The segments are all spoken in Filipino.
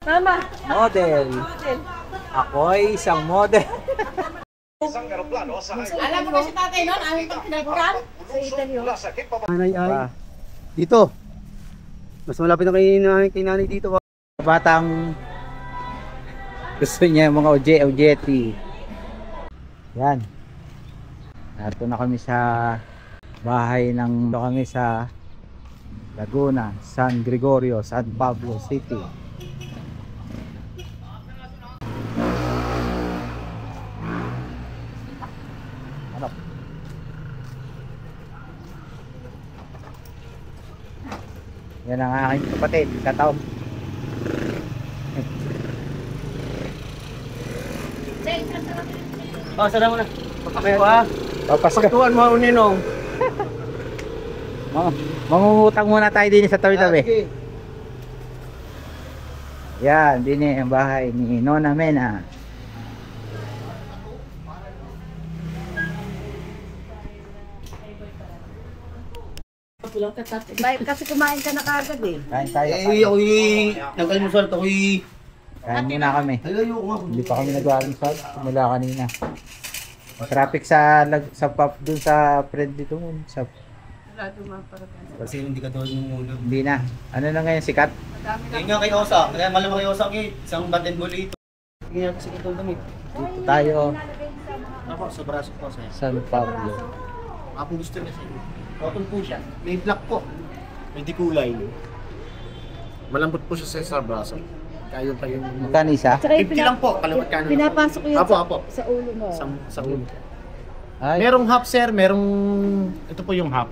Mama. Model. Ako'y isang model. Alam mo ba si tatay noon? Aming pagkinaguran? Sa Italyo. Nanay ay dito. Mas malapit na kay nanay dito. Batang gusto niya yung mga ojeti. Yan. Narito na kami sa bahay ng kami sa Laguna, San Gregorio, San Pablo City. Ano? Yan ang aking kapatid, kataon. Oh, sada mo na. Papakayo ha. Pagtuan mo Ninong. Mangungutang muna tayo din sa tabi-tabi. Yan, din ang bahay ni Nona Mena. Kasi kumain ka na kagad eh. Kain tayo. Ako'y nag-almusal ako'y Kain muna kami. ayoko nga. Hindi pa kami nag-aaral simula kanina. Traffic sa pub dun sa friend dito sa Kasi hindi ka doon yung ulo. hindi na. Ano na ngayon sikat? Hindi nga kay Osa. Kaya malamang kay Osa isang batin buli ito. Hindi nga kasi ito damit. Dito tayo Ako, sa braso ko sa'yo. San Pablo. Ako gusto niya sa'yo. Cotton po siya. May black po. May di kulay. Malambot po siya sa braso. Kaya pa yung... Magkano isa? 50 lang po. Kalimutan ka na. Pinapasok ko yun Apo. sa ulo mo. Sa ulo. Ay, Merong half sir, merong... Ito po yung half.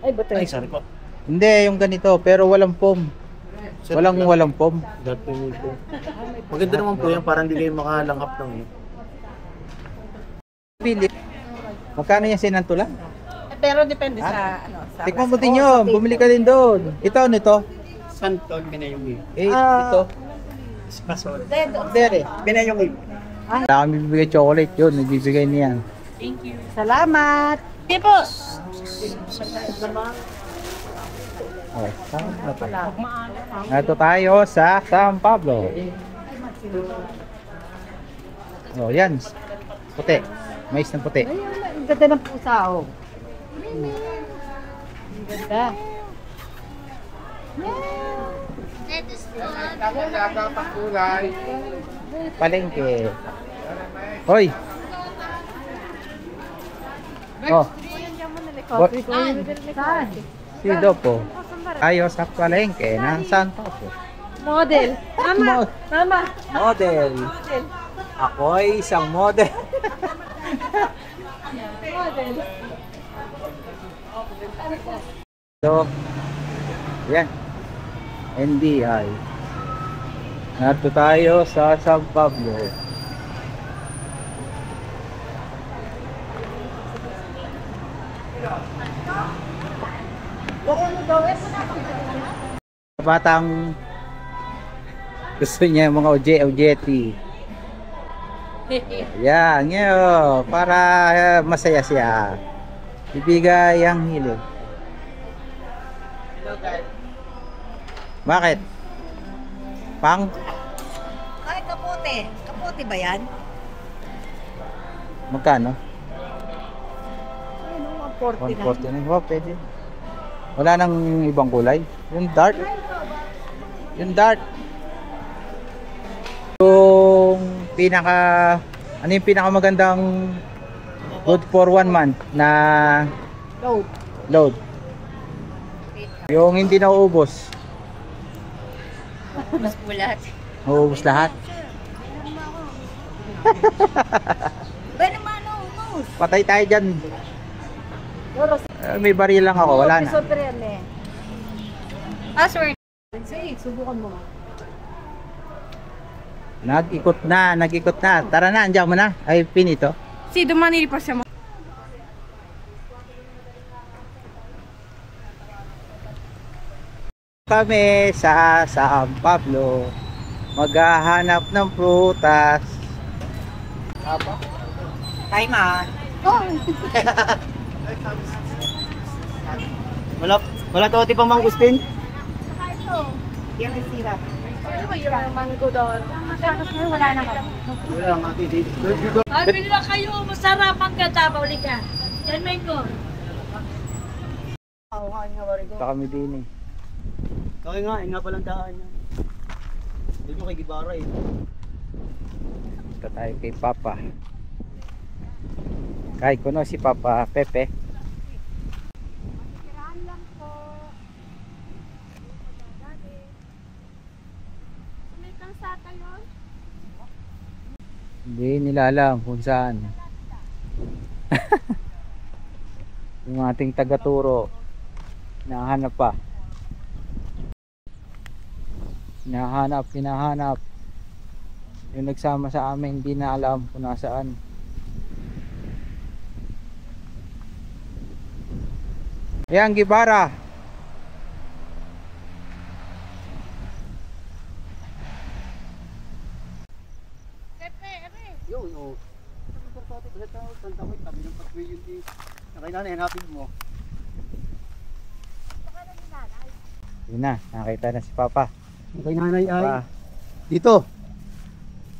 Ay, ba't Ay, sorry po. hindi yung ganito pero walang foam. Walang foam. Dati mo po. Maganda naman po yan, parang hindi kayo makalanghap ng... Pili. Magkano yung sinantulan? Pero depende sa ano. Sa Tikman mo din yun. Bumili ka din doon. Ito, ano ito? Santon, pinayong Ito. Pasol. Dere. Pinayong Wala kami bibigay chocolate yun. Nagbibigay niyan. Salamat. Sige po. Oh, Ito tayo sa San Pablo. Oh, yan. Puti. Mais ng puti. Ay, ang ganda ng pusa oh. Ang ganda. Palengke. Hoy. Oh, Saan? si Dopo. Tayo sa palengke ng San Pablo. Model. Mama. Mama. Model. Ako'y isang model. Model. So, yan. NBI. Narito tayo sa San Pablo. Batang gusto niya yung mga ojeti. Yan, ngayon, para masaya siya. Ibigay ang hilo. Bakit? Pang? Ay, kapote. Kapote ba yan? Magkano? Ano, 140 na. 140 na. Oh, pwede. Wala nang ibang kulay. Yung dark. Yung dark. Yung pinaka... Ano yung pinakamagandang good for 1 month na load? Yung hindi nauubos. Mas bulat. Nauubos lahat. Ba naman, ubos. Patay tayo dyan. May baril lang ako. Wala na. Password. Sige, subukan mo. Nag-ikot na. Tara na, andiyan mo na. Ay, pin ito. Si dumani pa siya. Kami sa San Pablo. Maghahanap ng prutas. Time on. Wala to, di pa mangustin? Yan ang sira. Ano ba yung mango doon? Wala na kami. Wala nga dito. Bili na kayo, masarap ang gata, pauli ka. Yan, mango. Oo nga, nga bari ko. Ito kami din eh. Kaya nga palang daan niya. Dito kay Gibara eh. Ito tayo kay Papa. Kahit ko no si Papa Pepe. Hindi nila alam kung saan. Yung ating taga-turo hinahanap pa. Hinahanap. Yung nagsama sa amin hindi na alam kung nasaan. Ayan, Gibara. Yo. Tantawin kami ng pag-yun di. Nakailangan hanapin mo. Yun na, nakita na si Papa. Kay nanay ay Pa. dito.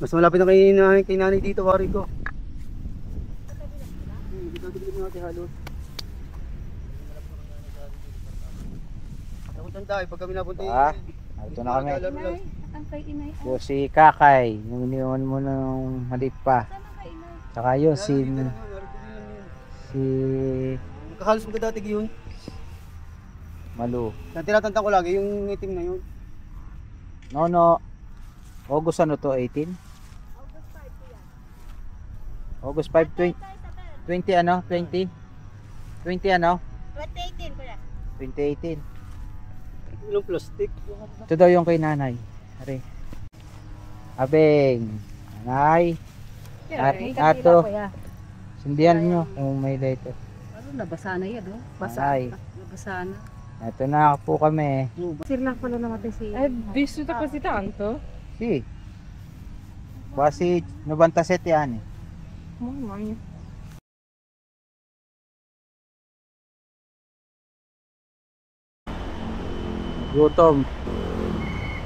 Mas malapit na kay nanay dito, pare ko. Dito natin halos. Ako tanda pag kami napunta Ito na kami. Ang kay inay. Yung si Kakay, yung iniwan mo nung maliit pa. Saka yun, si Nakahalos mo ka dati yun. Malu. Tinatantang ko lagi yung itim na yun. No. August ano to? 18? August 5 yan. August 5, 20 ano? 20? 20 ano? 2018 pala. 2018. Ilang plastic. Ito daw yung kay nanay. Are. Abeng. Nanay. Ato. Sindihan nyo kung may lighter. Ano, nabasa na yan, no? Nanay. Nabasa na. Ito na po kami. Sir lang pala namatay si... Ay, visto ta kasi tanto. Si. Basi 97 yan eh. Mami. Gutom.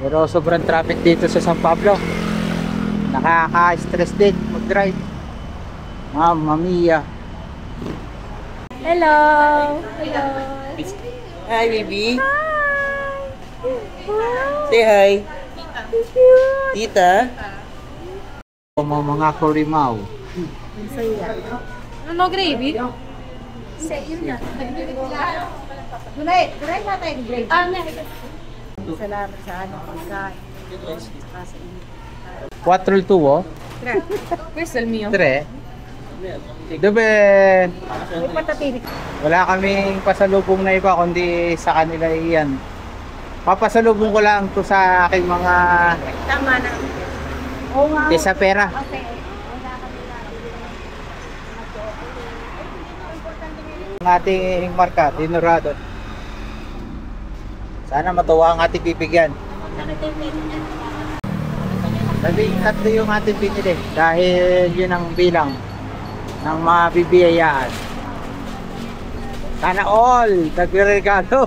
Pero sobrang traffic dito sa San Pablo. Nakaka-stress din mag-drive. Mamma mia. Hello! Hi, baby. Say hi. Tita. Mga kurimaw. Ano gravy? Gulay na tayo gravy. Salamat sa ano pagkain. 4 el tubo. Questo è il mio. 3. Dove May patatini. wala kaming pasalubong na iba kundi sa kanila iyan. Papasalubong ko lang to sa aking mga Tama na. Oo nga. isa pera. Okay. Ang ating marka, Dinorado. Sana matuwa ang ating bibigyan. Tatlo yung ating pinili dahil yun ang bilang ng mga bibiyayaan. Sana all nagre-regalo.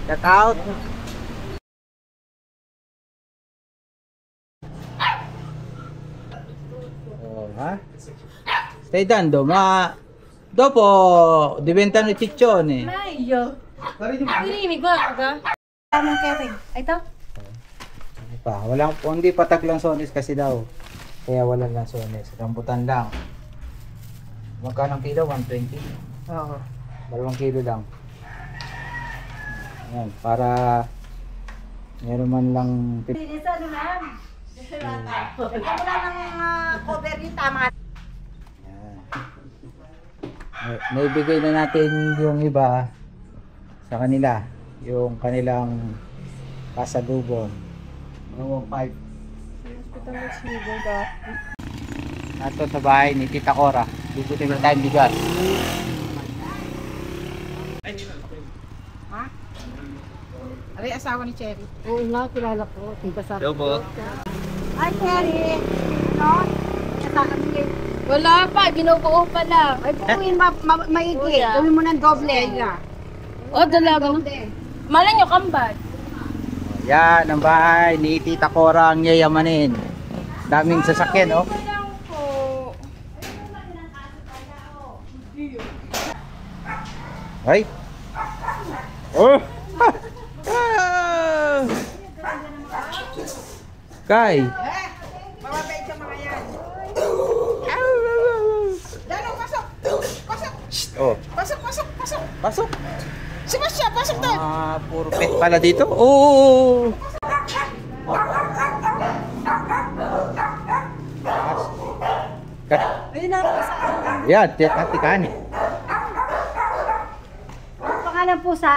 Shout out. Oh, ha? Stai dando, ma dopo diventano ciccione. Meglio. Pirini, guarda. Tamang kering. Ay, ito? Walang, hindi patak lang sones kasi daw. Kaya walang lang sones. Rambutan lang. Magkano ang kilo? 120? Oo. 2 kilo lang. Ayan, para meron man lang Linis ano ma'am? Wala nang cover yung tama. Ayan. Naibigay na natin yung iba sa kanila. Yung kanilang pasalubong. 5. Ato sa bahay ni Tita Cora. Dito na tayong bigas. Aray, asawa ni Cherry. Oo nga, kilala ko. Tingka sa... Hello po. Ay, Cherry! Ano? Kasama niya. Wala pa, binubuo pa lang. Ay, buuin maigi. Gawin mo ng doble. O, dalaga. Malay nyo, kambal. Yan ang bahay ni Tita Cora ang yayamanin. Daming sasakyan, oh. Ay. Oh. Ah. Kay. Mababait sa mga yan. Dalo, pasok! Pasok! Oh. Pasok, pasok, pasok! Pasok. Si Masya, pasok doon! Puro pet pala dito. Oh. Ayun na, Yan, tiyatikan. pangalan pusa.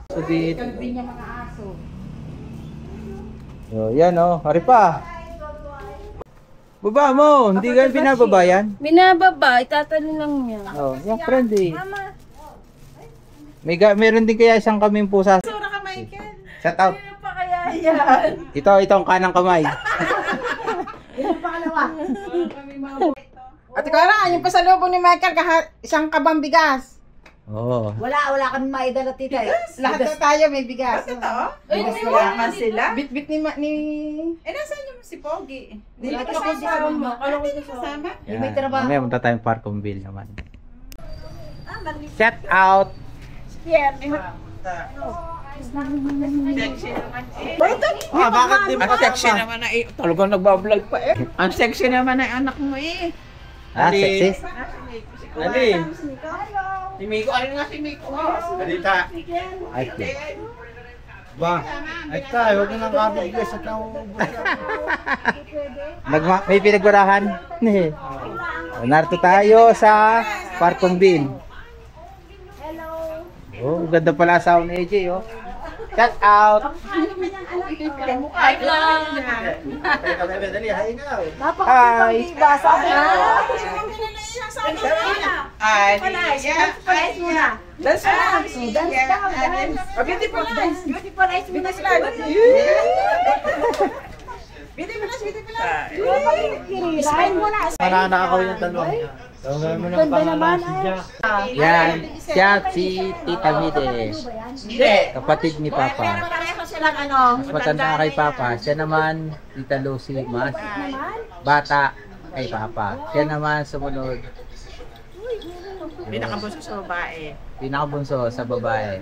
So dito. Kalbi niya mga aso. Oh, yan oh. Hari pa. Baba mo. Hindi ka binababa yan. Binababa, itatanong lang niya. Oh, yung friendly. Mama, Meron din kaya isang kaming pusa. sura ka, Michael. Shout out. Ano pa kaya yan? Ito ang kanang kamay. Ilan pa kalawa? At ikaw na, yung pasalubong ni Michael, isang kabang bigas. Oo. Wala kami maidala tita. Lahat na tayo may bigas. Totoo? Ay, wala sila. Bit-bit ni... Nasaan yung si Pogi? Hindi ko kasama. Kala ko kasama. Yan. May trabaho. Mamaya punta tayong Parkville naman. Shout out. Bakit di Ang sexy naman na talagang nagbablog pa eh. Ang sexy naman na anak mo eh. Sexy. Ali. Si Miko, ano nga si Miko? Balita. Ay, okay. Ba? Ay tayo, huwag nang kabigay sa tao. May pinagbarahan. Narito tayo sa Parkville. Oh, ganda pala asawa ni AJ, oh. Shout out. Ay lang. Dali, hay nga. Hi. Basa ka. Ay, Dance muna. Dance Dance daw, dance. Beautiful eyes. Beautiful eyes muna sila. Beautiful eyes, beautiful eyes. Smile muna. Mananakaw yung tanong. Tawagin mo ng Ganda naman, pangalan si Jack. Yan, siya si Tita Mides. Hindi. Kapatid ni Papa. Pareho silang ano. Mas matanda kay Papa. Siya naman, Tita Lucy, mas bata kay Papa. Siya naman sumunod. Pinakabunso sa babae. Pinakabunso sa babae.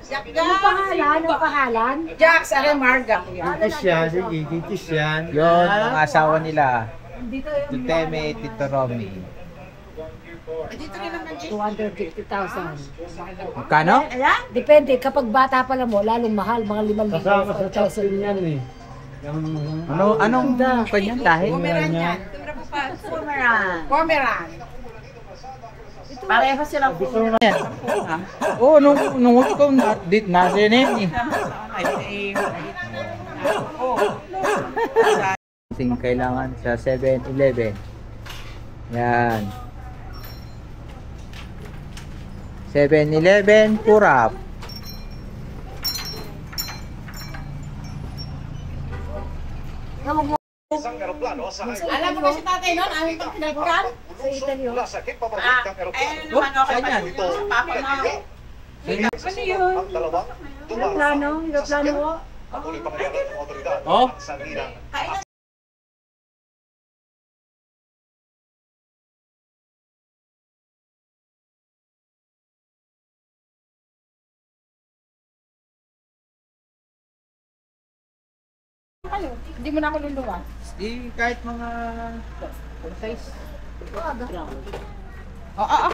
Anong pangalan? Anong pangalan? Jax, are Marga. Kitis yan, sige, kitis yan. Yun, mga asawa nila. Tito Teme, Tito Romy. 250,000. Magkano? Depende, kapag bata pa lang mo, lalong mahal, mga 5,000. Kasama sa top 10 yan eh. Anong kanyan dahil? Yan. Pomeran. Pareho silang Oo, nung ikaw nasa yun eh. Kailangan sa 7-Eleven. Yan. 7-Eleven, Purap. Alam mo ba si tatay nun? Aming pang pinagkuran? sa Italy. Ayun naman okay pa yun. Sa papa mo. Ano yun? Aeroplano? Aeroplano mo? Oh? Hindi mo na ako luluwa. Di kahit mga size. Oo,